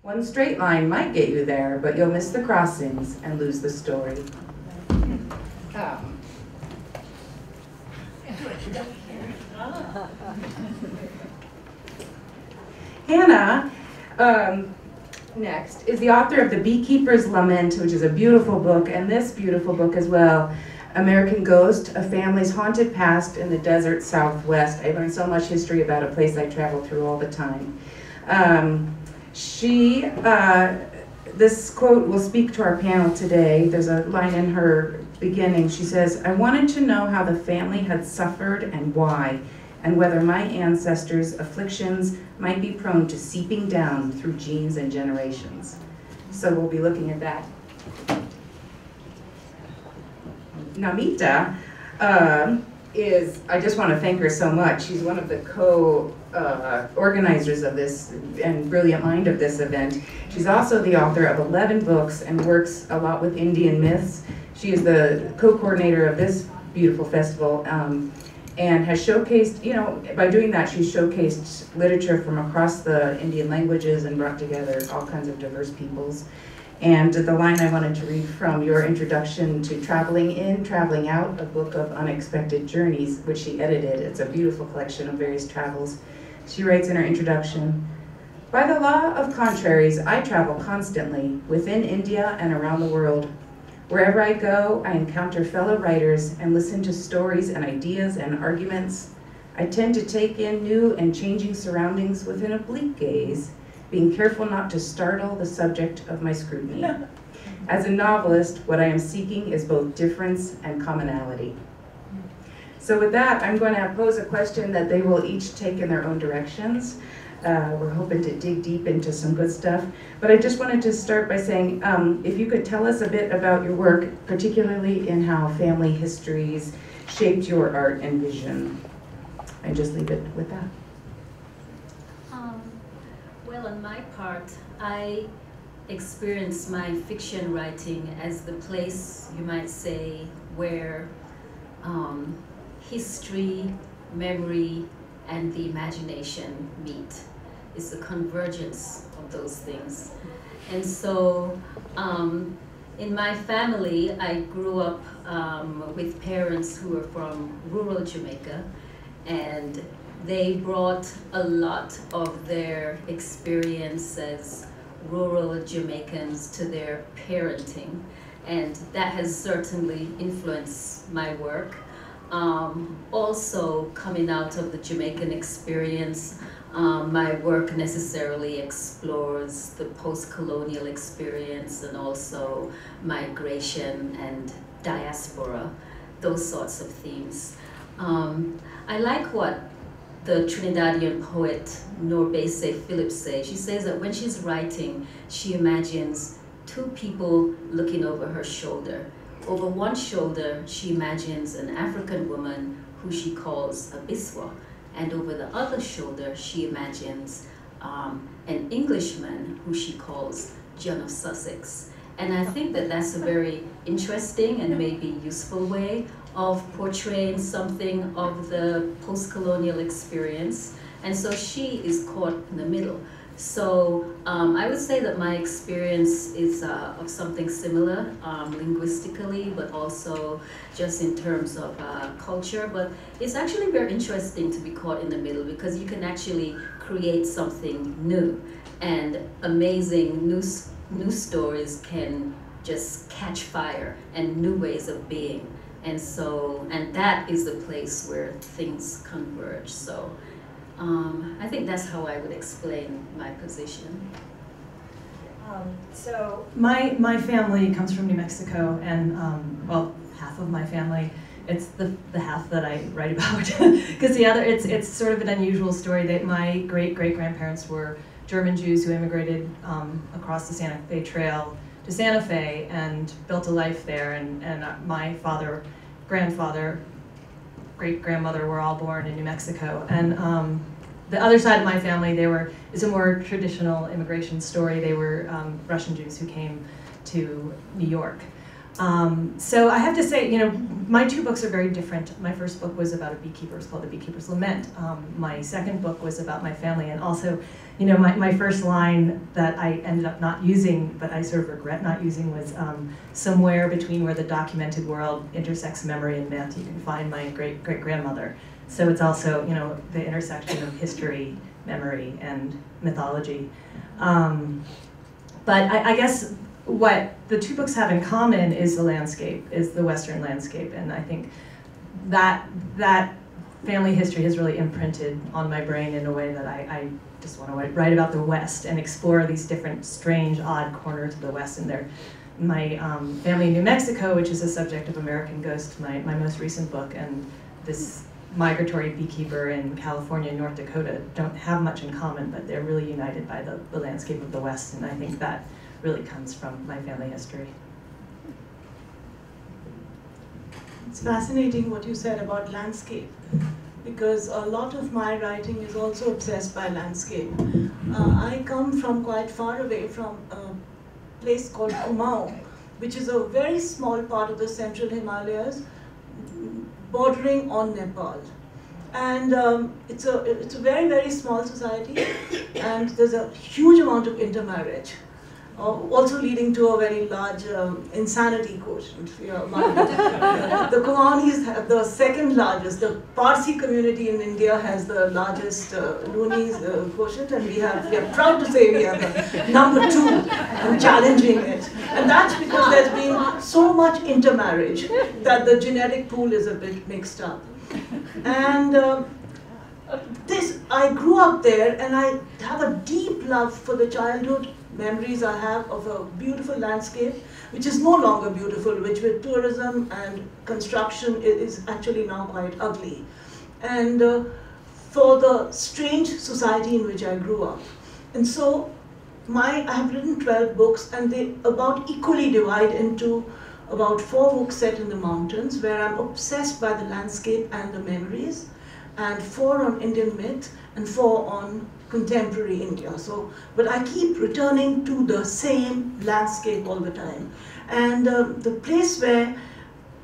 One straight line might get you there, but you'll miss the crossings and lose the story. Hannah, next, is the author of The Beekeeper's Lament, which is a beautiful book, and this beautiful book as well, American Ghost, A Family's Haunted Past in the Desert Southwest. I learned so much history about a place I travel through all the time. This quote will speak to our panel today. There's a line in her beginning. She says, "I wanted to know how the family had suffered and why, and whether my ancestors' afflictions might be prone to seeping down through genes and generations." So we'll be looking at that. Namita I just want to thank her so much. She's one of the organizers of this and brilliant mind of this event. She's also the author of 11 books and works a lot with Indian myths. She is the co-coordinator of this beautiful festival and has showcased, by doing that, she's showcased literature from across the Indian languages and brought together all kinds of diverse peoples. And the line I wanted to read from your introduction to Traveling In, Traveling Out, a book of unexpected journeys, which she edited. It's a beautiful collection of various travels. She writes in her introduction, "By the law of contraries, I travel constantly within India and around the world. Wherever I go, I encounter fellow writers and listen to stories and ideas and arguments. I tend to take in new and changing surroundings with an oblique gaze, being careful not to startle the subject of my scrutiny. As a novelist, what I am seeking is both difference and commonality." So with that, I'm going to pose a question that they will each take in their own directions. We're hoping to dig deep into some good stuff. But I just wanted to start by saying, if you could tell us a bit about your work, particularly in how family histories shaped your art and vision. I just leave it with that. Well, on my part, I experience my fiction writing as the place, you might say, where history, memory, and the imagination meet. It's the convergence of those things. And so, in my family, I grew up with parents who were from rural Jamaica, and they brought a lot of their experience as rural Jamaicans to their parenting, and that has certainly influenced my work. Also, coming out of the Jamaican experience, my work necessarily explores the post-colonial experience and also migration and diaspora, those sorts of themes. I like what the Trinidadian poet Norbese Phillips says. She says that when she's writing, she imagines two people looking over her shoulder. Over one shoulder, she imagines an African woman who she calls a Biswa, and over the other shoulder, she imagines an Englishman who she calls John of Sussex. And I think that that's a very interesting and maybe useful way of portraying something of the post-colonial experience. And so she is caught in the middle. So I would say that my experience is of something similar linguistically, but also just in terms of culture. But it's actually very interesting to be caught in the middle because you can actually create something new, and amazing new stories can just catch fire and new ways of being. And so, and that is the place where things converge. So I think that's how I would explain my position. So my family comes from New Mexico, and well, half of my family. It's the half that I write about, because the other, it's sort of an unusual story that my great-great-grandparents were German Jews who immigrated across the Santa Fe Trail to Santa Fe and built a life there, and my father, grandfather, great-grandmother were all born in New Mexico. And the other side of my family, is a more traditional immigration story. They were Russian Jews who came to New York. So I have to say, my two books are very different. My first book was about a beekeeper. It's called The Beekeeper's Lament. My second book was about my family, and also, my first line that I ended up not using, but I sort of regret not using, was somewhere between where the documented world intersects memory and myth, you can find my great-great-grandmother. So it's also, the intersection of history, memory, and mythology. But I guess what the two books have in common is the landscape, is the Western landscape, and I think that family history has really imprinted on my brain in a way that I just want to write about the West and explore these different strange, odd corners of the West. And my family in New Mexico, which is a subject of American Ghost, my most recent book, and this migratory beekeeper in California and North Dakota don't have much in common, but they're really united by the landscape of the West, and I think that really comes from my family history. It's fascinating what you said about landscape, because a lot of my writing is also obsessed by landscape. I come from quite far away from a place called Kumaon, which is a very small part of the central Himalayas, bordering on Nepal. And it's a very, very small society, and there's a huge amount of intermarriage. Also leading to a very large insanity quotient. The Kumaonis have the second largest. The Parsi community in India has the largest loonies quotient, and we are proud to say we are the number 2 and challenging it. And that's because there's been so much intermarriage that the genetic pool is a bit mixed up. And I grew up there, and I have a deep love for the childhood memories I have of a beautiful landscape, which is no longer beautiful, which with tourism and construction is actually now quite ugly. And for the strange society in which I grew up. And so I have written 12 books, and they about equally divide into about 4 books set in the mountains, where I'm obsessed by the landscape and the memories, and 4 on Indian myth, and 4 on contemporary India. But I keep returning to the same landscape all the time. And the place where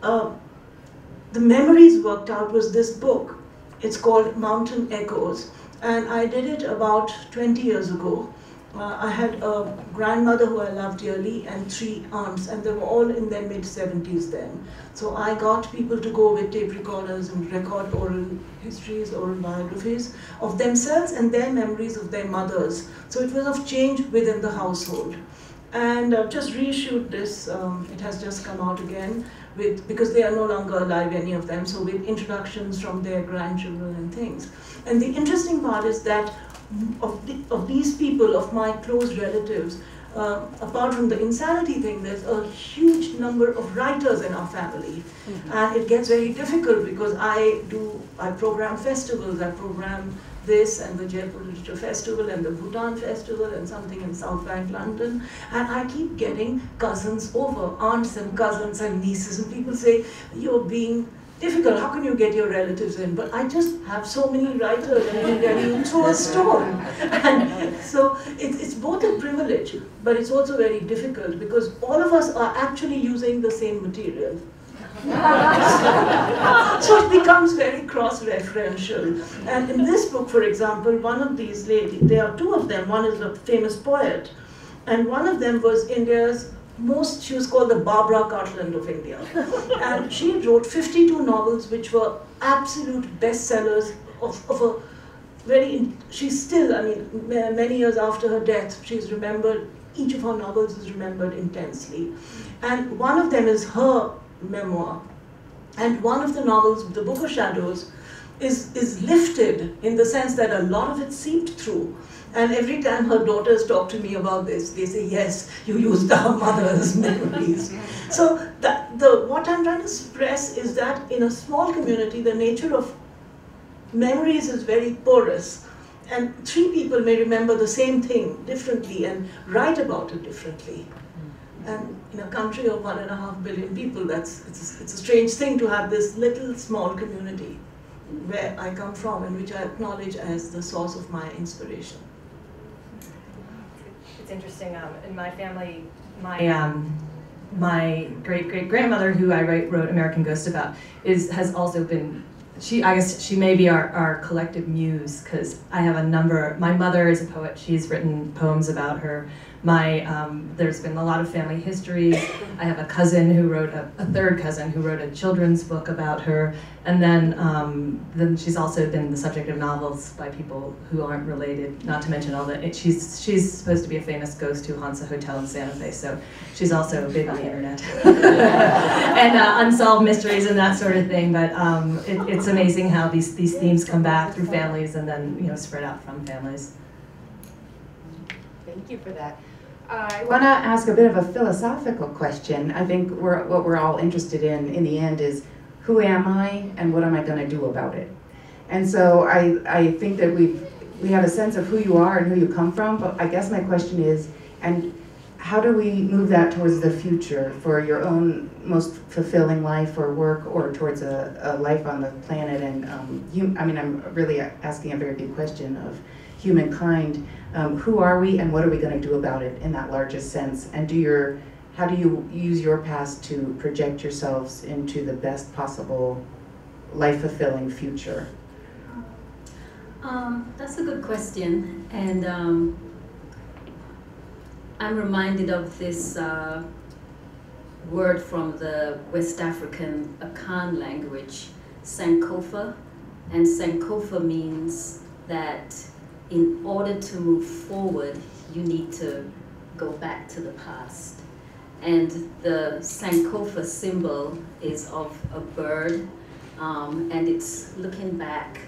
the memories worked out was this book. It's called Mountain Echoes, and I did it about 20 years ago. I had a grandmother who I loved dearly and 3 aunts, and they were all in their mid-70s then. So I got people to go with tape recorders and record oral histories, oral biographies of themselves and their memories of their mothers. So it was of change within the household. And I've just reissued this. It has just come out again, because they are no longer alive, any of them, so with introductions from their grandchildren and things. And the interesting part is that of these people, of my close relatives, apart from the insanity thing, there's a huge number of writers in our family. And it gets very difficult because I program festivals. I program this and the Jaipur Literature Festival and the Bhutan Festival and something in South Bank, London. And I keep getting cousins over, aunts and cousins and nieces, and people say, you're being difficult, how can you get your relatives in? But I just have so many writers, and you throw a stone. And so it's both a privilege, but it's also very difficult, because all of us are actually using the same material. So it becomes very cross-referential. And in this book, for example, one of these ladies, there are 2 of them. One is a famous poet, and one of them was India's she was called the Barbara Cartland of India. And she wrote 52 novels which were absolute bestsellers of a very, she's still, I mean, many years after her death, she's remembered, each of her novels is remembered intensely. And one of them is her memoir. And one of the novels, The Book of Shadows, is lifted in the sense that a lot of it seeped through. And every time her daughters talk to me about this, they say, yes, you used our mother's memories. So what I'm trying to express is that in a small community, the nature of memories is very porous. And 3 people may remember the same thing differently and write about it differently. And in a country of 1.5 billion people, it's a strange thing to have this little small community where I come from and which I acknowledge as the source of my inspiration. It's interesting, in my family, my my great-great-grandmother, who I wrote American Ghost about, has also been, I guess she may be our collective muse, because I have a number. My mother is a poet. She's written poems about her. There's been a lot of family histories. I have a cousin who wrote, a third cousin who wrote a children's book about her. And then she's also been the subject of novels by people who aren't related, not to mention all the, she's supposed to be a famous ghost who haunts a hotel in Santa Fe, so she's also big on the internet. And unsolved mysteries and that sort of thing, but it's amazing how these themes come back through families and then spread out from families. Thank you for that. I want to ask a bit of a philosophical question. I think what we're all interested in the end, is who am I and what am I going to do about it? And so I think that we have a sense of who you are and who you come from, but I guess my question is, and how do we move that towards the future for your own most fulfilling life or work, or towards a life on the planet? And I'm really asking a very big question of humankind. Who are we and what are we going to do about it in that largest sense? And how do you use your past to project yourselves into the best possible life-fulfilling future? That's a good question, and I'm reminded of this word from the West African Akan language, Sinkofa, and Sinkofa means that in order to move forward, you need to go back to the past. And the Sinkofa symbol is of a bird, and it's looking back,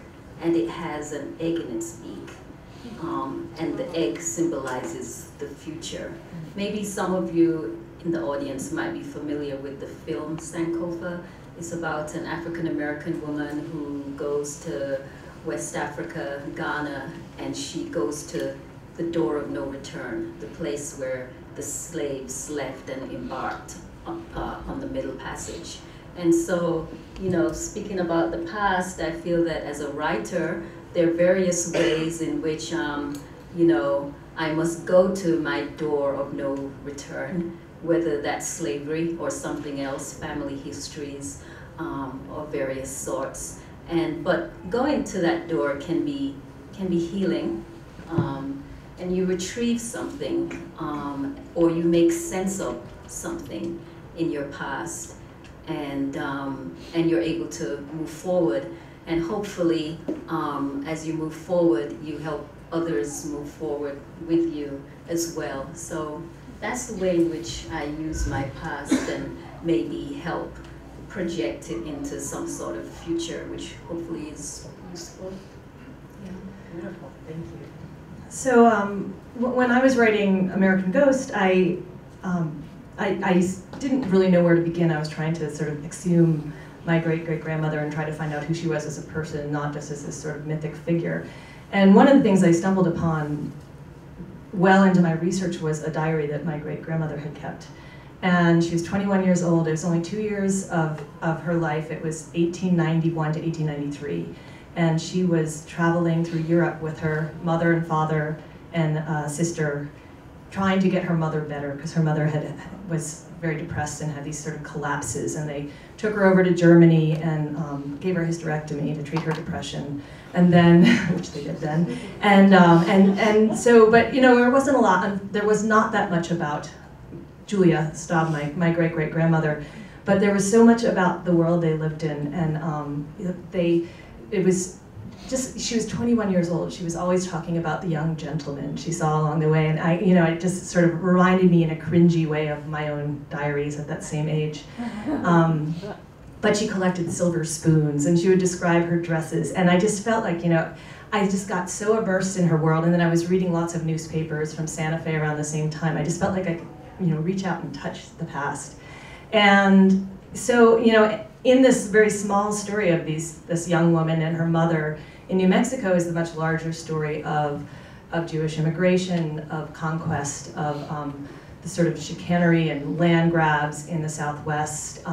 and it has an egg in its beak. And the egg symbolizes the future. Maybe some of you in the audience might be familiar with the film Sinkofa. It's about an African-American woman who goes to West Africa, Ghana, and she goes to the door of no return, the place where the slaves left and embarked on the Middle Passage. And so, speaking about the past, I feel that as a writer, there are various ways in which, I must go to my door of no return, whether that's slavery or something else, family histories of various sorts. But going to that door can be healing, and you retrieve something, or you make sense of something in your past, and you're able to move forward. And hopefully, as you move forward, you help others move forward with you as well. So that's the way in which I use my past and maybe help project it into some sort of future, which hopefully is useful. Yeah, beautiful. Thank you. So when I was writing American Ghost, I didn't really know where to begin. I was trying to sort of exhume my great-great-grandmother and try to find out who she was as a person, not just as this sort of mythic figure. And one of the things I stumbled upon well into my research was a diary that my great-grandmother had kept. And she was 21 years old. It was only 2 years of her life. It was 1891 to 1893. And she was traveling through Europe with her mother and father and sister, trying to get her mother better, because her mother was very depressed and had these sort of collapses. And they took her over to Germany and gave her a hysterectomy to treat her depression. And then, which they did then. And so, but there wasn't a lot, there was not that much about Julia Staal, my great-great-grandmother, but there was so much about the world they lived in, and it was just, she was 21 years old. She was always talking about the young gentleman she saw along the way, and it just sort of reminded me in a cringy way of my own diaries at that same age. But she collected silver spoons, and she would describe her dresses, and I just felt like, I just got so immersed in her world, and then I was reading lots of newspapers from Santa Fe around the same time. I just felt like I could, reach out and touch the past. And so, in this very small story of this young woman and her mother in New Mexico is the much larger story of Jewish immigration, of conquest, of the sort of chicanery and land grabs in the Southwest.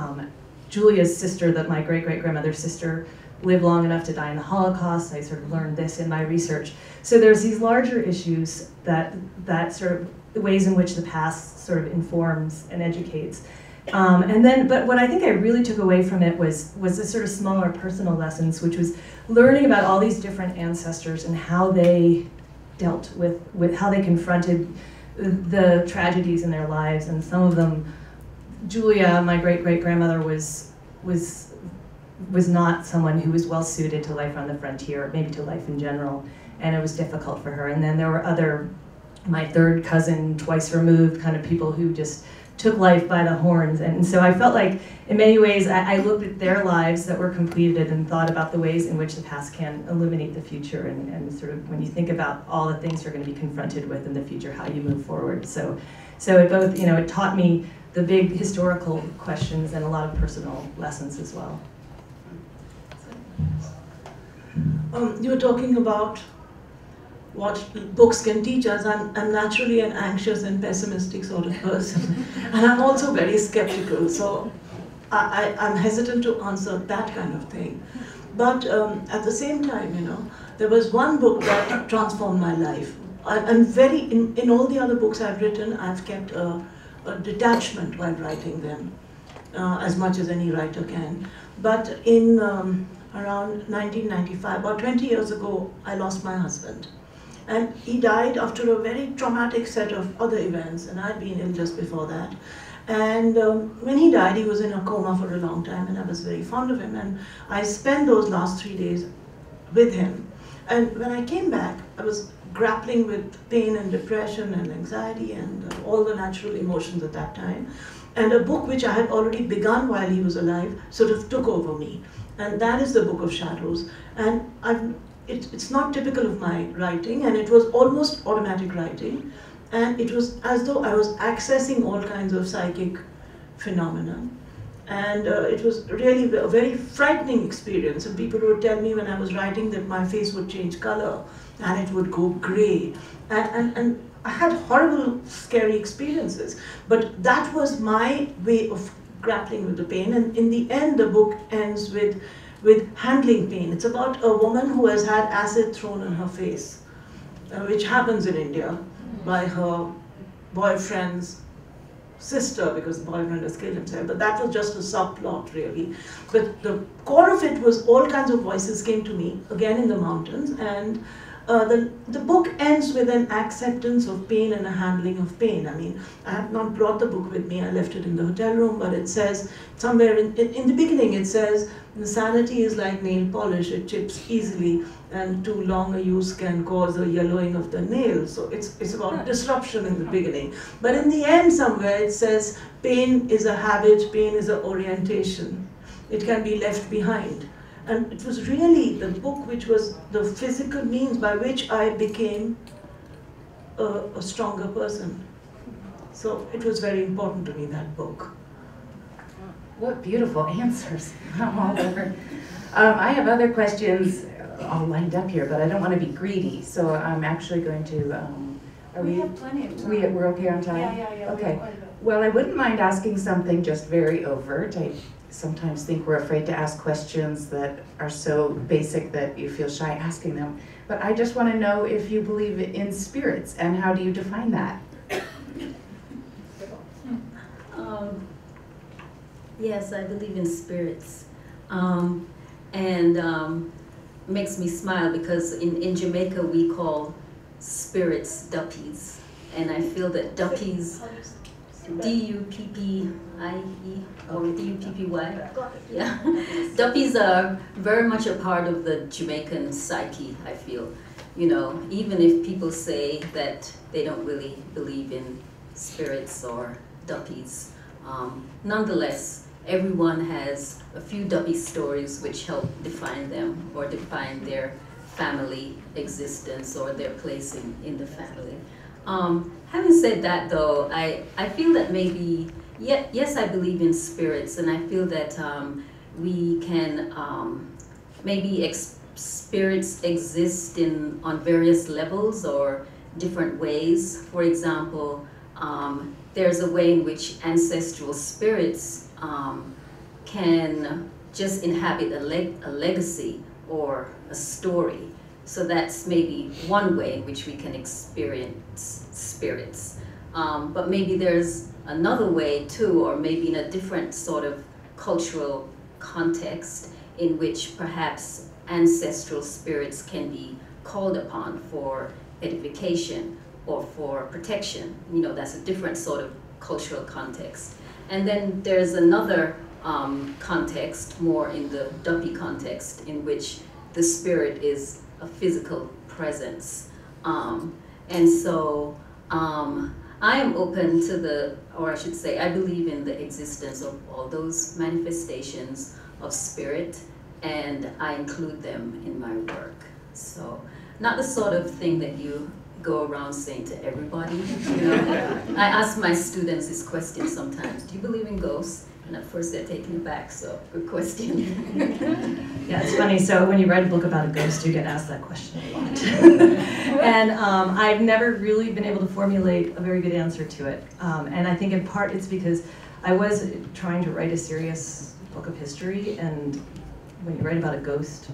Julia's sister, my great-great-grandmother's sister, live long enough to die in the Holocaust. I sort of learned this in my research. So there's these larger issues that sort of the ways in which the past sort of informs and educates. But what I think I really took away from it was the sort of smaller personal lessons, which was learning about all these different ancestors and how they dealt with how they confronted the tragedies in their lives. And some of them, Julia, my great-great-grandmother, was not someone who was well suited to life on the frontier, maybe to life in general, and it was difficult for her. And then there were other, my third cousin, twice removed, kind of people who just took life by the horns. And so I felt like, in many ways, I looked at their lives that were completed and thought about the ways in which the past can illuminate the future, and sort of when you think about all the things you're going to be confronted with in the future, how you move forward. So it both, it taught me the big historical questions and a lot of personal lessons as well. You were talking about what books can teach us. I'm naturally an anxious and pessimistic sort of person, and I'm also very skeptical, so I'm hesitant to answer that kind of thing. But at the same time, there was one book that transformed my life. I'm very, in all the other books I've written, I've kept a detachment while writing them, as much as any writer can. But in around 1995, about 20 years ago, I lost my husband. And he died after a very traumatic set of other events, and I'd been ill just before that. And when he died, he was in a coma for a long time, and I was very fond of him. And I spent those last 3 days with him. And when I came back, I was grappling with pain and depression and anxiety and all the natural emotions at that time. And a book which I had already begun while he was alive sort of took over me. And that is the Book of Shadows. And it's not typical of my writing, and it was almost automatic writing. And it was as though I was accessing all kinds of psychic phenomena. And it was really a very frightening experience. And people would tell me when I was writing that my face would change color and it would go gray. And I had horrible, scary experiences. But that was my way of grappling with the pain. And in the end, the book ends with handling pain. It's about a woman who has had acid thrown on her face, which happens in India by her boyfriend's sister, because the boyfriend has killed himself. But that was just a subplot, really. But the core of it was all kinds of voices came to me, again in the mountains, and the book ends with an acceptance of pain and a handling of pain. I mean, I have not brought the book with me, I left it in the hotel room, but it says, somewhere in the beginning it says, sanity is like nail polish, it chips easily, and too long a use can cause a yellowing of the nail. So it's about disruption in the beginning. But in the end somewhere it says, pain is a habit, pain is an orientation. It can be left behind. And it was really the book which was the physical means by which I became a stronger person. So it was very important to me, that book. What beautiful answers. I'm all over. I have other questions all lined up here, but I don't want to be greedy, so I'm actually going to... we have plenty of time. We're okay on time? Yeah. Okay. Well, I wouldn't mind asking something just very overt. I sometimes think we're afraid to ask questions that are so basic that you feel shy asking them. But I just want to know if you believe in spirits, and how do you define that? Yes, I believe in spirits. Makes me smile because in Jamaica we call spirits duppies. And I feel that duppies, D-U-P-P-I-E or D-U-P-P-Y, yeah. Duppies are very much a part of the Jamaican psyche, I feel. Even if people say that they don't really believe in spirits or duppies, nonetheless, everyone has a few duppy stories which help define them or define their family existence or their place in the family. Having said that though, I feel that maybe, yes, I believe in spirits, and I feel that we can, maybe spirits exist on various levels or different ways. For example, there's a way in which ancestral spirits can just inhabit a legacy or a story. So that's maybe one way in which we can experience spirits. But maybe there's another way too, or maybe in a different sort of cultural context in which perhaps ancestral spirits can be called upon for edification or for protection. You know, that's a different sort of cultural context. And then there's another context, more in the Duppy context, in which the spirit is a physical presence. And so I am open to the, or I should say, I believe in the existence of all those manifestations of spirit, and I include them in my work. So, not the sort of thing that you go around saying to everybody. You know? I ask my students this question sometimes: do you believe in ghosts? And at first they're taken aback, so good question. Yeah, it's funny. So when you write a book about a ghost, you get asked that question a lot. And I've never really been able to formulate a very good answer to it. And I think in part it's because I was trying to write a serious book of history, and when you write about a ghost,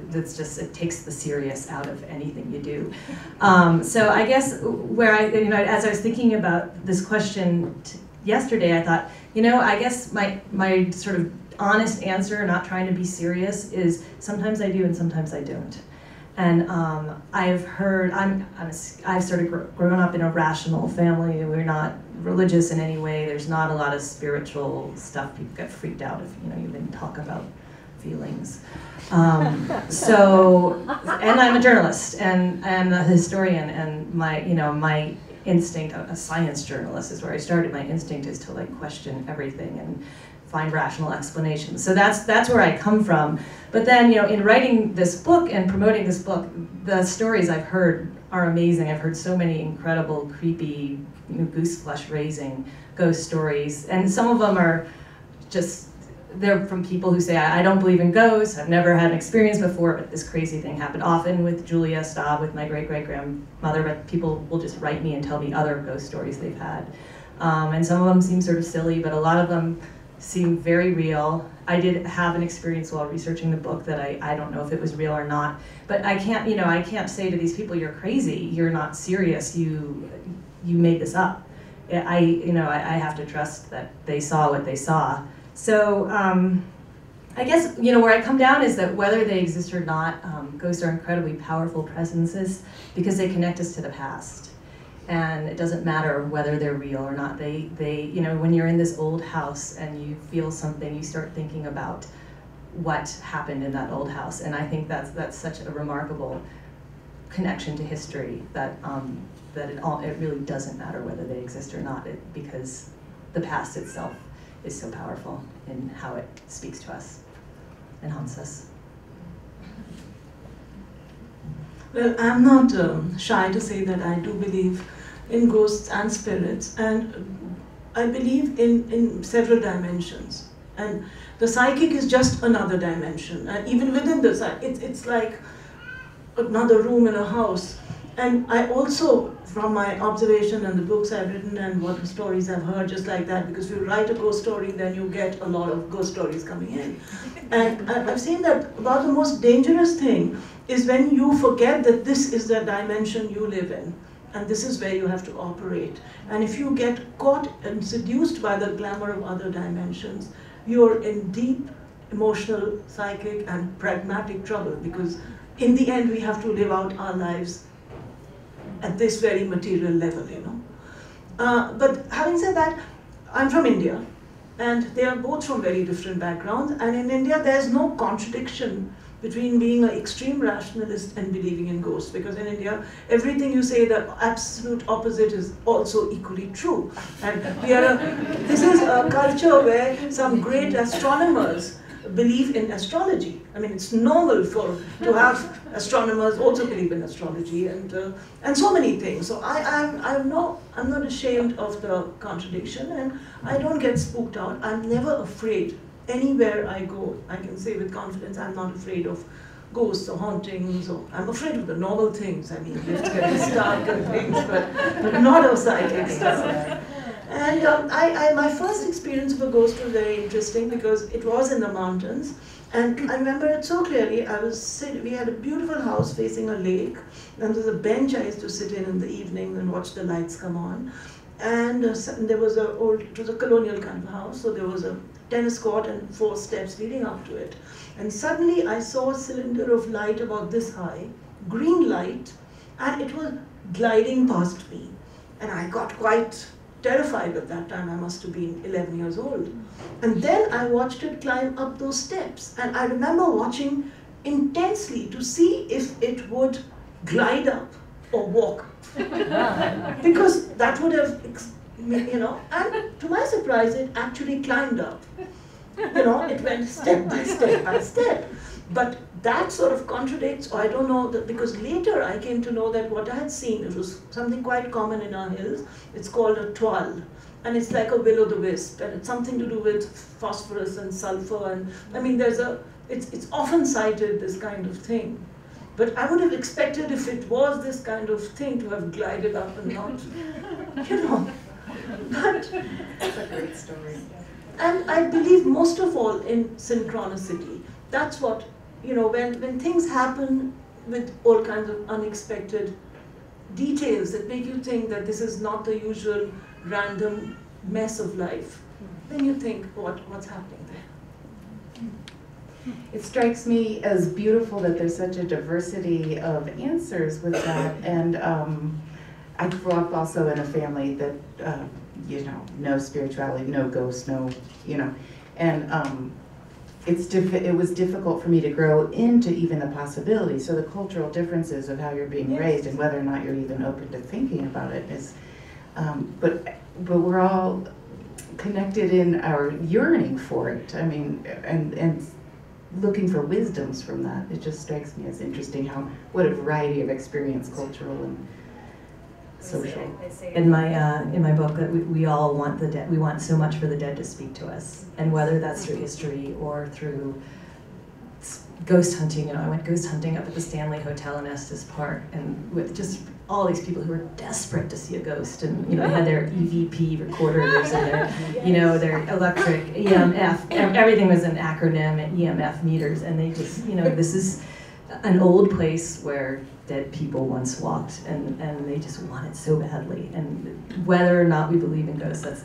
that's just, it takes the serious out of anything you do. So I guess where as I was thinking about this question yesterday, I thought, I guess my sort of honest answer, not trying to be serious, is sometimes I do and sometimes I don't. And I've heard, I've sort of grown up in a rational family. We're not religious in any way. There's not a lot of spiritual stuff. People get freaked out if you even talk about feelings. And I'm a journalist and a historian, and my instinct, a science journalist is where I started. My instinct is to question everything and find rational explanations. So that's where I come from. But then, in writing this book and promoting this book, the stories I've heard are amazing. I've heard so many incredible, creepy, goose flesh raising ghost stories, and some of them are just, they're from people who say, I don't believe in ghosts, I've never had an experience before, but this crazy thing happened. Often with Julia Staal, with my great-great-grandmother, but people will just write me and tell me other ghost stories they've had. And some of them seem sort of silly, but a lot of them seem very real. I did have an experience while researching the book that I don't know if it was real or not, but I can't say to these people, you're crazy, you're not serious, you made this up. I have to trust that they saw what they saw. So I guess, where I come down is that whether they exist or not, ghosts are incredibly powerful presences because they connect us to the past. And it doesn't matter whether they're real or not. They when you're in this old house and you feel something, you start thinking about what happened in that old house. And I think that's such a remarkable connection to history that it really doesn't matter whether they exist or not, because the past itself is so powerful in how it speaks to us and haunts us. Well, I'm not shy to say that I do believe in ghosts and spirits, and I believe in several dimensions. And the psychic is just another dimension, and even within the psychic, it's like another room in a house. And I also, from my observation and the books I've written and what stories I've heard, just like that, because if you write a ghost story, then you get a lot of ghost stories coming in. And I've seen that about the most dangerous thing is when you forget that this is the dimension you live in, and this is where you have to operate. And if you get caught and seduced by the glamour of other dimensions, you're in deep emotional, psychic, and pragmatic trouble, because in the end, we have to live out our lives at this very material level, But having said that, I'm from India, and they are both from very different backgrounds. And in India, there's no contradiction between being an extreme rationalist and believing in ghosts, because in India, everything you say, the absolute opposite is also equally true. And this is a culture where some great astronomers believe in astrology. I mean, it's normal to have astronomers also believe in astrology and so many things. So I'm not ashamed of the contradiction, and I don't get spooked out. I'm never afraid. Anywhere I go, I can say with confidence, I'm not afraid of ghosts or hauntings, or I'm afraid of the normal things. I mean, lifts getting stuck and things, but not of psychic stuff. And my first experience of a ghost was very interesting because it was in the mountains. And I remember it so clearly. We had a beautiful house facing a lake, and there was a bench I used to sit in the evening and watch the lights come on. And there was it was a colonial kind of house, so there was a tennis court and 4 steps leading up to it. And suddenly I saw a cylinder of light about this high, green light, and it was gliding past me. And I got quite terrified at that time. I must have been 11 years old. And then I watched it climb up those steps. And I remember watching intensely to see if it would glide up or walk. Because that would have, and to my surprise, it actually climbed up. It went step by step by step. But that sort of contradicts, or I don't know, because later I came to know that what I had seen, it was something quite common in our hills. It's called a toile. And it's like a will-o'-the-wisp, and it's something to do with phosphorus and sulfur. And I mean, it's often cited, this kind of thing. But I would have expected if it was this kind of thing to have glided up and not, But That's a great story. And I believe most of all in synchronicity. That's what, when things happen with all kinds of unexpected details that make you think that this is not the usual random mess of life, then you think, what's happening there? It strikes me as beautiful that there's such a diversity of answers with that. And I grew up also in a family that, no spirituality, no ghosts, and it was difficult for me to grow into even the possibility. So the cultural differences of how you're being raised and whether or not you're even open to thinking about it is, but we're all connected in our yearning for it. I mean, and looking for wisdoms from that. It just strikes me as interesting what a variety of experience, cultural and social. In my book, that we all want the dead. We want so much for the dead to speak to us, and whether that's through history or through ghost hunting. I went ghost hunting up at the Stanley Hotel in Estes Park, and with just all these people who were desperate to see a ghost, and they had their EVP recorders and their electric EMF. Everything was an acronym and EMF meters, and they just this is an old place where dead people once walked, and they just want it so badly. And whether or not we believe in ghosts, that's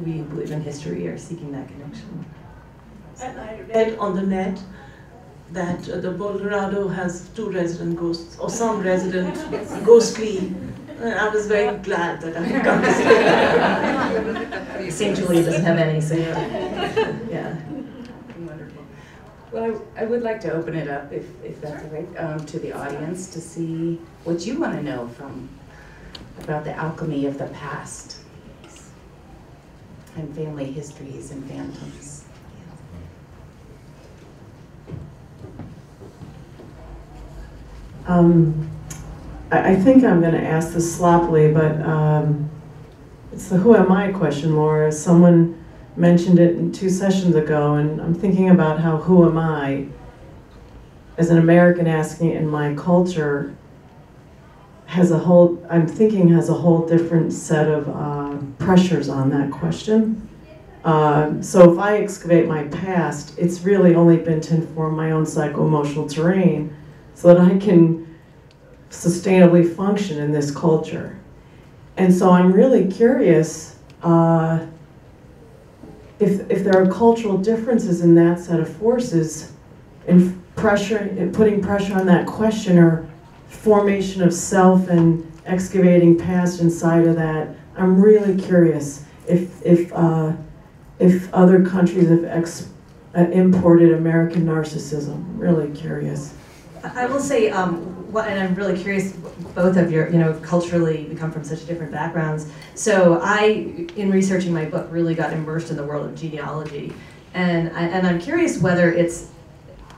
we believe in history or seeking that connection. And I read on the net that the Boulder has 2 resident ghosts, or some resident ghostly. And I was very glad that I had come to see St. Julia doesn't have any, so yeah. Wonderful. Well, I would like to open it up, if that's all right, to the audience to see what you want to know about the alchemy of the past and family histories and phantoms. I think I'm going to ask this sloppily, but it's the who am I question, Laura. Someone mentioned it 2 sessions ago, and I'm thinking about how who am I, as an American asking it in my culture, has a whole different set of pressures on that question. So if I excavate my past, it's really only been to inform my own psycho-emotional terrain so that I can sustainably function in this culture. And so I'm really curious if there are cultural differences in that set of forces in putting pressure on that question or formation of self and excavating past inside of that. I'm really curious if other countries have imported American narcissism. I'm really curious. I will say, and I'm really curious, both of your, culturally, we come from such different backgrounds. So I, in researching my book, really got immersed in the world of genealogy. And I'm curious whether it's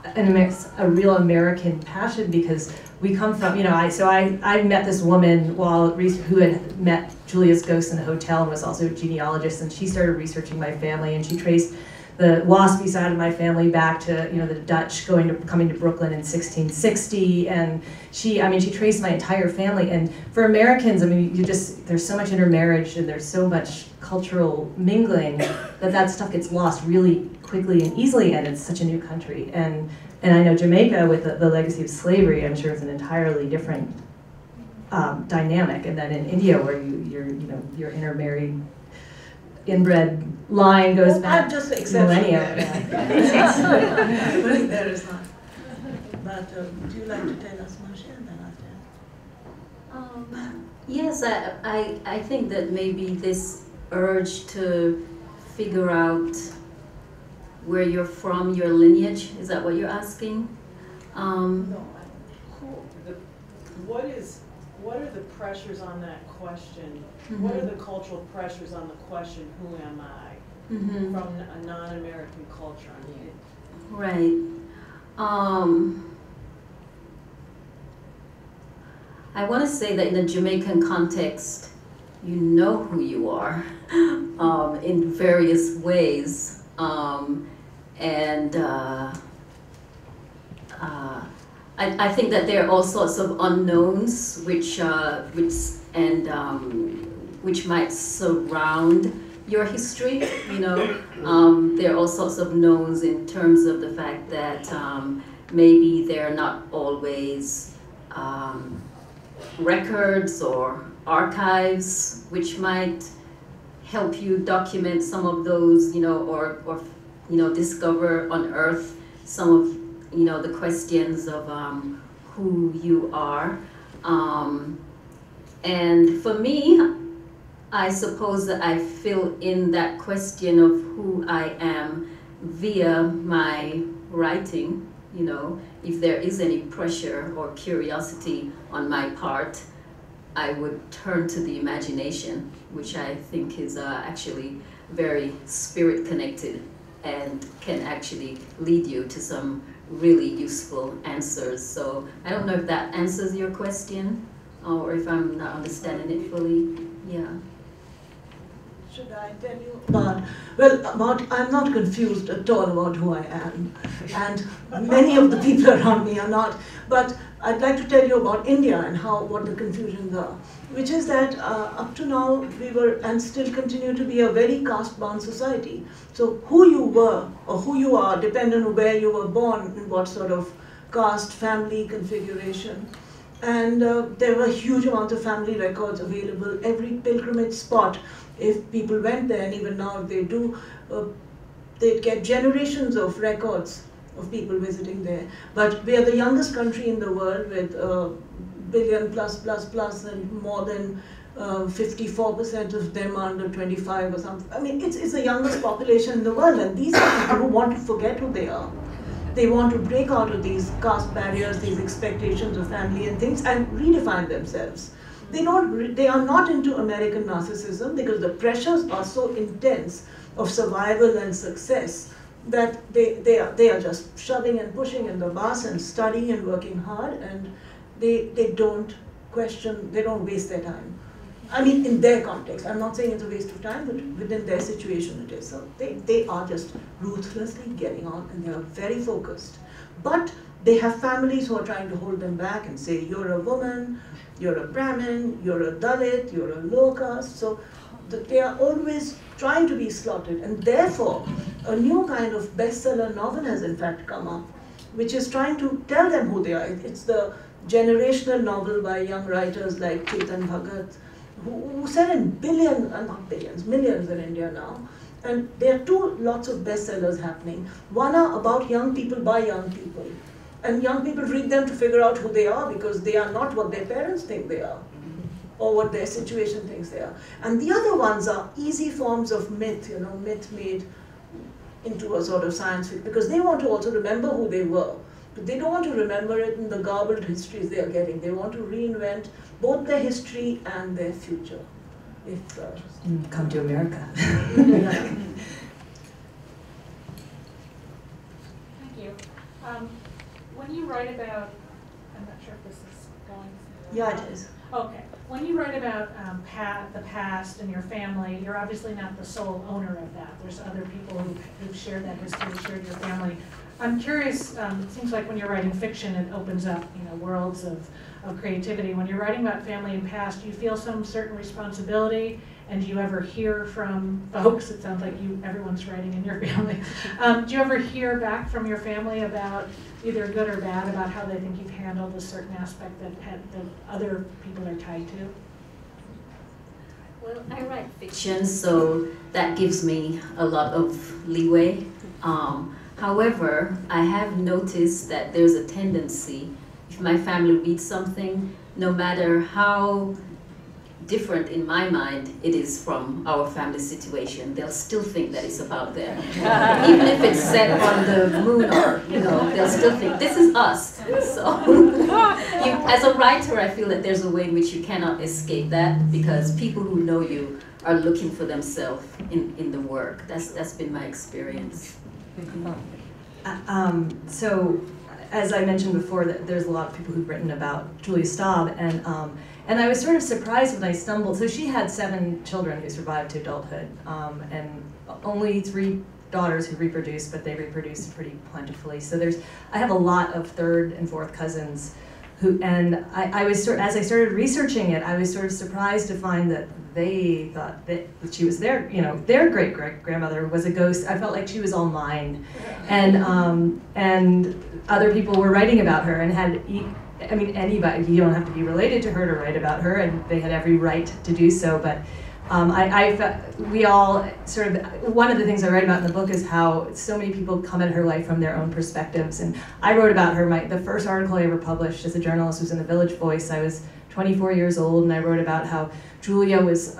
a real American passion, because we come from, I met this woman who had met Julia's ghost in the hotel and was also a genealogist, and she started researching my family, and she traced the waspy side of my family back to, you know, the Dutch coming to Brooklyn in 1660, and she traced my entire family. And for Americans, I mean, there's so much intermarriage and there's so much cultural mingling that stuff gets lost really quickly and easily, and it's such a new country. And I know Jamaica, with the legacy of slavery, I'm sure is an entirely different dynamic. And then in India, where your intermarried, inbred line goes back I'm just the exception millennia. Everybody there is not. But would you like to tell us, Marcia, and then after? Yes, I think that maybe this urge to figure out where you're from, your lineage, is that what you're asking? No. What are the pressures on that question? Mm-hmm. What are the cultural pressures on the question, who am I? Mm-hmm. From a non-American culture? I mean, Right. I want to say that in the Jamaican context, you know who you are in various ways. I think that there are all sorts of unknowns which might surround your history. You know, there are all sorts of knowns in terms of the fact that maybe there are not always records or archives which might help you document some of those, you know, or you know, discover, unearth some of, you know, the questions of who you are. And for me, I suppose that I fill in that question of who I am via my writing. You know, if there is any pressure or curiosity on my part, I would turn to the imagination, which I think is actually very spirit connected and can actually lead you to some really useful answers. So I don't know if that answers your question or if I'm not understanding it fully. Yeah. Should I tell you about, I'm not confused at all about who I am, and many of the people around me are not, but I'd like to tell you about India and what the confusions are, which is that up to now we were and still continue to be a very caste-bound society. So who you were or who you are depended on where you were born, in what sort of caste, family configuration. And there were huge amounts of family records available. Every pilgrimage spot, if people went there, and even now if they do, they'd get generations of records of people visiting there. But we are the youngest country in the world with billion plus and more than 54% of them are under 25 or something. I mean, it's the youngest population in the world, and these are people who want to forget who they are. They want to break out of these caste barriers, these expectations of family and things, and redefine themselves. They are not into American narcissism because the pressures are so intense of survival and success that they are just shoving and pushing in the bus and studying and working hard, and they don't question, they don't waste their time. I mean, in their context, I'm not saying it's a waste of time, but within their situation it is. So they are just ruthlessly getting on, and they are very focused. But they have families who are trying to hold them back and say, you're a woman, you're a Brahmin, you're a Dalit, you're a low caste. So they are always trying to be slotted, and therefore a new kind of bestseller novel has in fact come up, which is trying to tell them who they are. It's the generational novel by young writers like Chetan Bhagat, who sell in millions in India now. And there are lots of bestsellers happening. One are about young people by young people. And young people read them to figure out who they are, because they are not what their parents think they are, or what their situation thinks they are. And the other ones are easy forms of myth, you know, myth made into a sort of science fiction, because they want to also remember who they were. But they don't want to remember it in the garbled histories they are getting. They want to reinvent both their history and their future. If come to America. Thank you. When you write about, I'm not sure if this is going Yeah, it is. Okay. When you write about the past and your family, you're obviously not the sole owner of that. There's other people who've shared that history, shared your family. I'm curious, it seems like when you're writing fiction, it opens up, worlds of creativity. When you're writing about family and past, do you feel some certain responsibility? And do you ever hear from folks? It sounds like everyone's writing in your family. Do you ever hear back from your family about either good or bad about how they think you've handled a certain aspect that other people are tied to? Well, I write fiction, so that gives me a lot of leeway. However, I have noticed that there's a tendency, if my family reads something, no matter how different in my mind it is from our family situation, they'll still think that it's about them. Even if it's set on the moon or, they'll still think, this is us. So, as a writer, I feel that there's a way in which you cannot escape that, because people who know you are looking for themselves in the work. That's been my experience. So, as I mentioned before, that there's a lot of people who've written about Julia Staal, and I was sort of surprised when I stumbled. So she had 7 children who survived to adulthood, and only 3 daughters who reproduced, but they reproduced pretty plentifully. So I have a lot of 3rd and 4th cousins who, and I was as I started researching it, I was sort of surprised to find that they thought that she was their great-great-grandmother was a ghost. I felt like she was all mine, and other people were writing about her and had. Anybody, you don't have to be related to her to write about her, and they had every right to do so, but we all sort of, one of the things I write about in the book is how so many people come at her life from their own perspectives, and I wrote about her, the first article I ever published as a journalist was in the Village Voice. I was 24 years old, and I wrote about how Julia was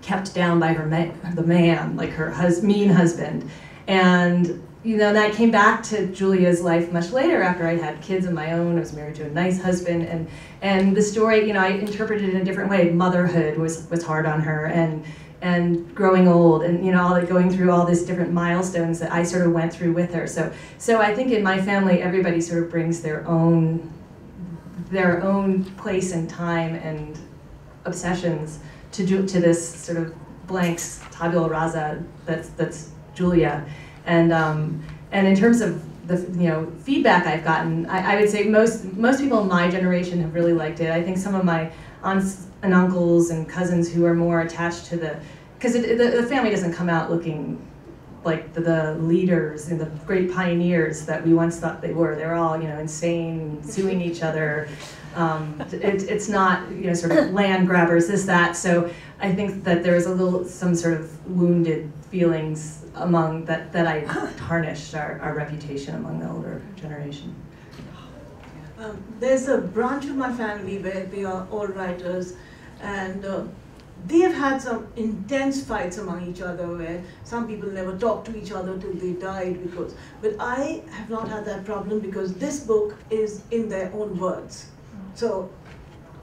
kept down by the man, like her mean husband, and and I came back to Julia's life much later after I had kids of my own. I was married to a nice husband, and the story, I interpreted it in a different way. Motherhood was hard on her, and growing old, and going through all these different milestones that I sort of went through with her. So I think in my family, everybody sort of brings their own place and time and obsessions to this sort of blank tabula rasa that's Julia. And in terms of the feedback I've gotten, I would say most people in my generation have really liked it. I think some of my aunts and uncles and cousins who are more attached to because the family doesn't come out looking like the leaders and the great pioneers that we once thought they were. They're all insane, suing each other. It's not sort of land grabbers, this, that. So I think that there is some sort of wounded feelings among that I tarnished our reputation among the older generation. There's a branch of my family where they are all writers, and they have had some intense fights among each other where some people never talked to each other till they died but I have not had that problem because this book is in their own words. So,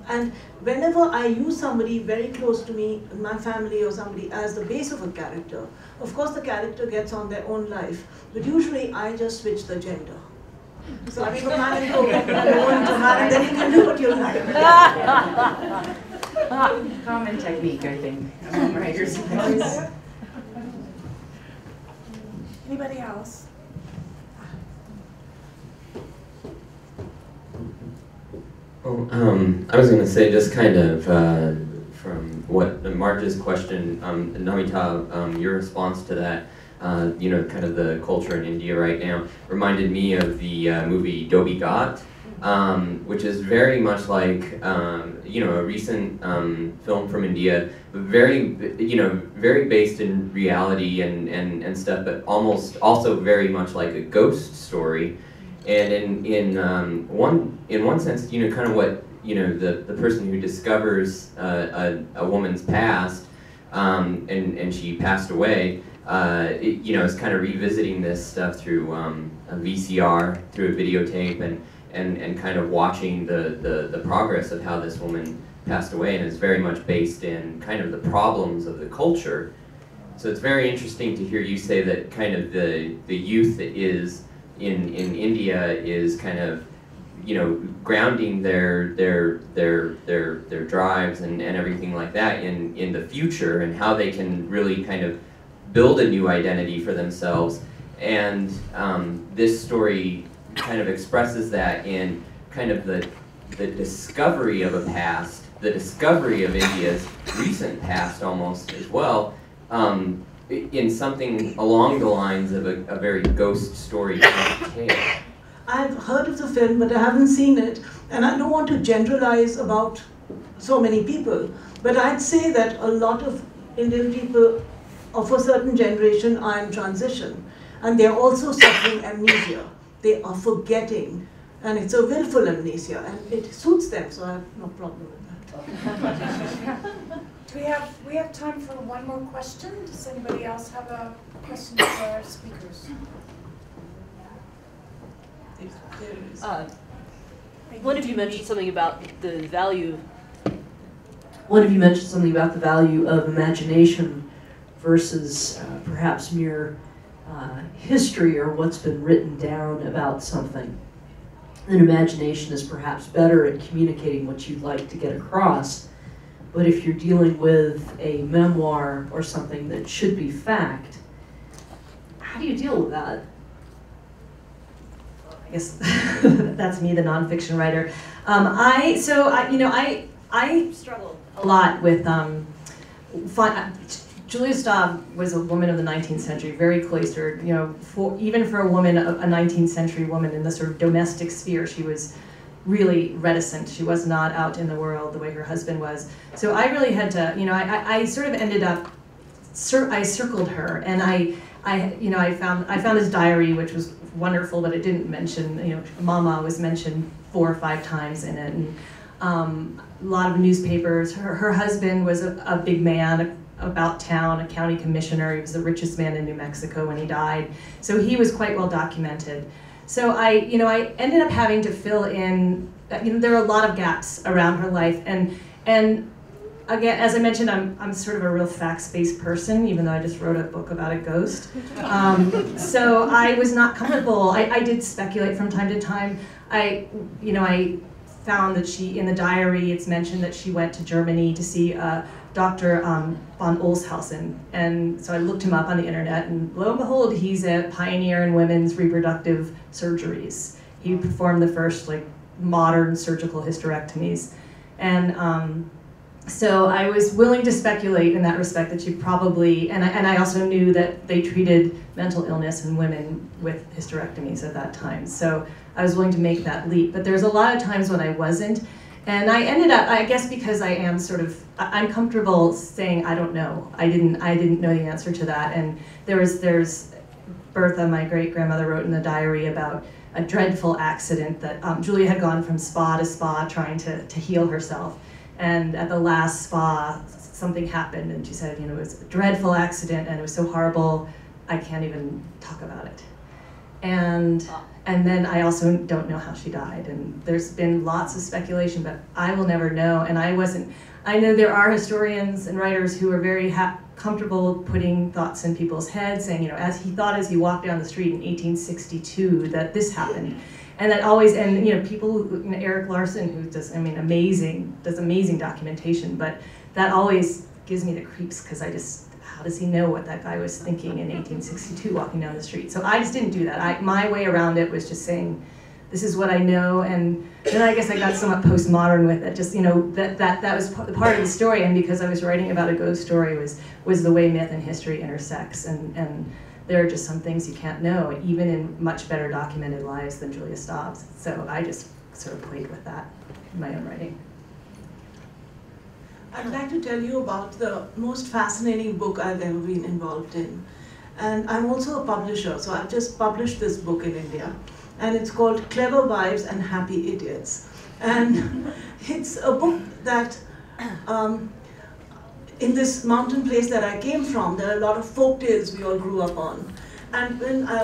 and whenever I use somebody very close to me, my family or somebody, as the base of a character, of course the character gets on their own life, but usually I just switch the gender. So I mean, a man and woman, and a woman to man, and then you can do what you like. Common technique, I think, among writers. Anybody else? Well, I was going to say, just kind of from what Marcia's question, Namita, your response to that, kind of the culture in India right now, reminded me of the movie Dobhi Ghat, which is very much like, a recent film from India, very, very based in reality and stuff, but almost also very much like a ghost story. And in one sense, kind of what the person who discovers a woman's past, and she passed away, is kind of revisiting this stuff through a VCR, through a videotape, and kind of watching the progress of how this woman passed away, and it's very much based in kind of the problems of the culture. So it's very interesting to hear you say that kind of the youth that is in India is kind of you know, grounding their drives and everything like that in the future, and how they can really kind of build a new identity for themselves. And this story kind of expresses that in kind of the discovery of a past, the discovery of India's recent past almost as well, in something along the lines of a very ghost story kind of tale. I've heard of the film, but I haven't seen it, and I don't want to generalize about so many people, but I'd say that a lot of Indian people of a certain generation are in transition, and they're also suffering amnesia. They are forgetting, and it's a willful amnesia, and it suits them, so I have no problem with that. Do we have time for one more question? Does anybody else have a question for our speakers? One of you mentioned something about the value. One of you mentioned something about the value of imagination versus perhaps mere history or what's been written down about something. And imagination is perhaps better at communicating what you'd like to get across. But if you're dealing with a memoir or something that should be fact, how do you deal with that? I guess that's me, the nonfiction writer. I struggled a lot with, Julia Staal was a woman of the 19th century, very cloistered, you know, even for a woman, a 19th century woman in the sort of domestic sphere, she was really reticent. She was not out in the world the way her husband was. So I really had to, you know, I sort of ended up, I circled her, and I found this diary, which was wonderful, but it didn't mention, you know, Mama was mentioned 4 or 5 times in it, and a lot of newspapers. Her husband was a big man about town, a county commissioner. He was the richest man in New Mexico when he died, so he was quite well documented. So I ended up having to fill in, you know, there are a lot of gaps around her life, and again, as I mentioned, I'm sort of a real facts-based person, even though I just wrote a book about a ghost. So I was not comfortable. I did speculate from time to time. I found that in the diary, it's mentioned that she went to Germany to see Dr. von Olshausen. And so I looked him up on the internet, and lo and behold, he's a pioneer in women's reproductive surgeries. He performed the first modern surgical hysterectomies. And so I was willing to speculate in that respect that she probably, and I also knew that they treated mental illness in women with hysterectomies at that time. So I was willing to make that leap. But there's a lot of times when I wasn't. And I ended up, I guess because I am I'm comfortable saying I don't know. I didn't know the answer to that. And there's Bertha, my great-grandmother, wrote in the diary about a dreadful accident that Julia had gone from spa to spa trying to heal herself. And at the last spa, something happened, and she said, you know, it was a dreadful accident, and it was so horrible, I can't even talk about it. And then I also don't know how she died, and there's been lots of speculation, but I will never know, and I know there are historians and writers who are very comfortable putting thoughts in people's heads, saying, you know, as he walked down the street in 1862, that this happened. And that always, and you know, people, you know, Eric Larson, who does amazing documentation, but that always gives me the creeps, because how does he know what that guy was thinking in 1862 walking down the street? So I just didn't do that. My way around it was just saying, this is what I know, and then I guess I got somewhat postmodern with it. Just, you know, that was part of the story, and because I was writing about a ghost story was the way myth and history intersects, and there are just some things you can't know, even in much better documented lives than Julia Staub's. So I just sort of played with that in my own writing. I'd like to tell you about the most fascinating book I've ever been involved in. And I'm also a publisher, so I've just published this book in India. And it's called Clever Wives and Happy Idiots. And it's a book that, in this mountain place that I came from, there are a lot of folk tales we all grew up on. And when I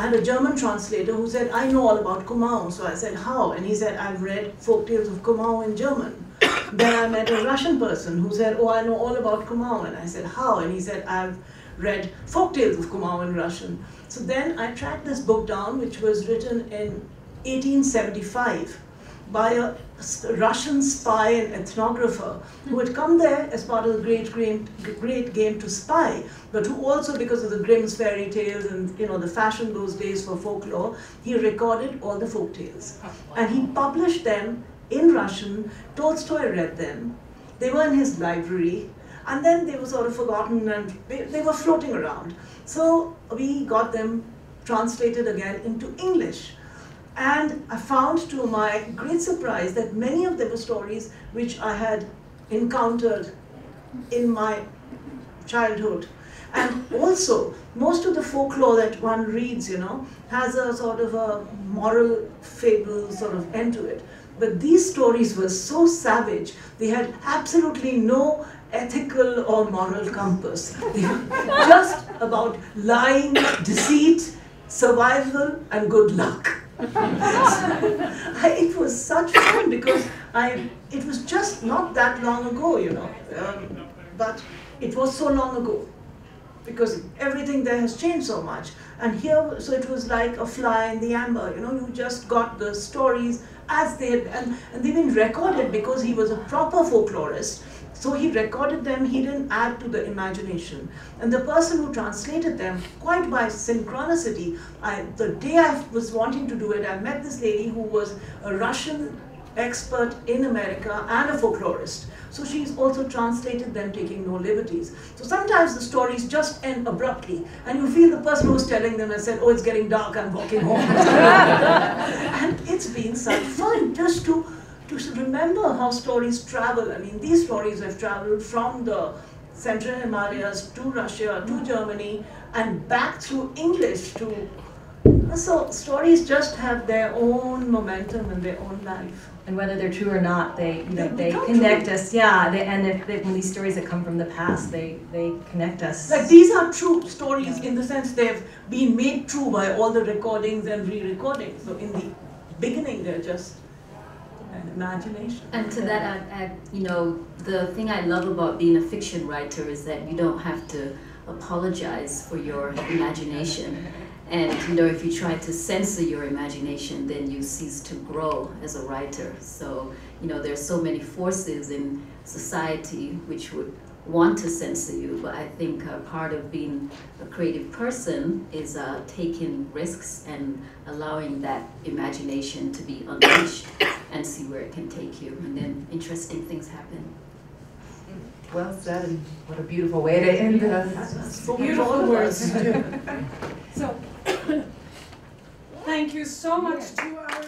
had a German translator who said, I know all about Kumaun. So I said, how? And he said, I've read folk tales of Kumaun in German. Then I met a Russian person who said, oh, I know all about Kumaun. And I said, how? And he said, I've read folk tales of Kumaun in Russian. So then I tracked this book down, which was written in 1875 by a Russian spy and ethnographer who had come there as part of the great game to spy, but who also, because of the Grimm's fairy tales and the fashion those days for folklore, he recorded all the folk tales. And he published them in Russian. Tolstoy read them. They were in his library, and then they were sort of forgotten and they were floating around. So we got them translated again into English. And I found, to my great surprise, that many of them were stories which I had encountered in my childhood. And also, most of the folklore that one reads, has a sort of a moral fable sort of end to it. But these stories were so savage, they had absolutely no ethical or moral compass. They were just about lying, deceit, survival, and good luck. It was such fun because it was just not that long ago, but it was so long ago because everything there has changed so much. And here, so it was like a fly in the amber, you just got the stories as they had, and they've been recorded because he was a proper folklorist. So he recorded them, he didn't add to the imagination. And the person who translated them, quite by synchronicity, the day I was wanting to do it, I met this lady who was a Russian expert in America and a folklorist. So she's also translated them, taking no liberties. So sometimes the stories just end abruptly, and you feel the person who's telling them has said, oh, it's getting dark, I'm walking home. And it's been such fun just to remember how stories travel. I mean, these stories have traveled from the Central Himalayas to Russia, to Germany, and back through English to... So stories just have their own momentum and their own life. And whether they're true or not, they connect us. Yeah, when these stories that come from the past, they connect us. Like, these are true stories in the sense they've been made true by all the recordings and re-recordings. So in the beginning, they're just an imagination. And to that, I'd the thing I love about being a fiction writer is that you don't have to apologize for your imagination. And if you try to censor your imagination, then you cease to grow as a writer. So, there's so many forces in society which would want to censor you, but I think part of being a creative person is taking risks and allowing that imagination to be unleashed and see where it can take you, and then interesting things happen. Well said, and what a beautiful way to end the beautiful words. So, thank you so much to our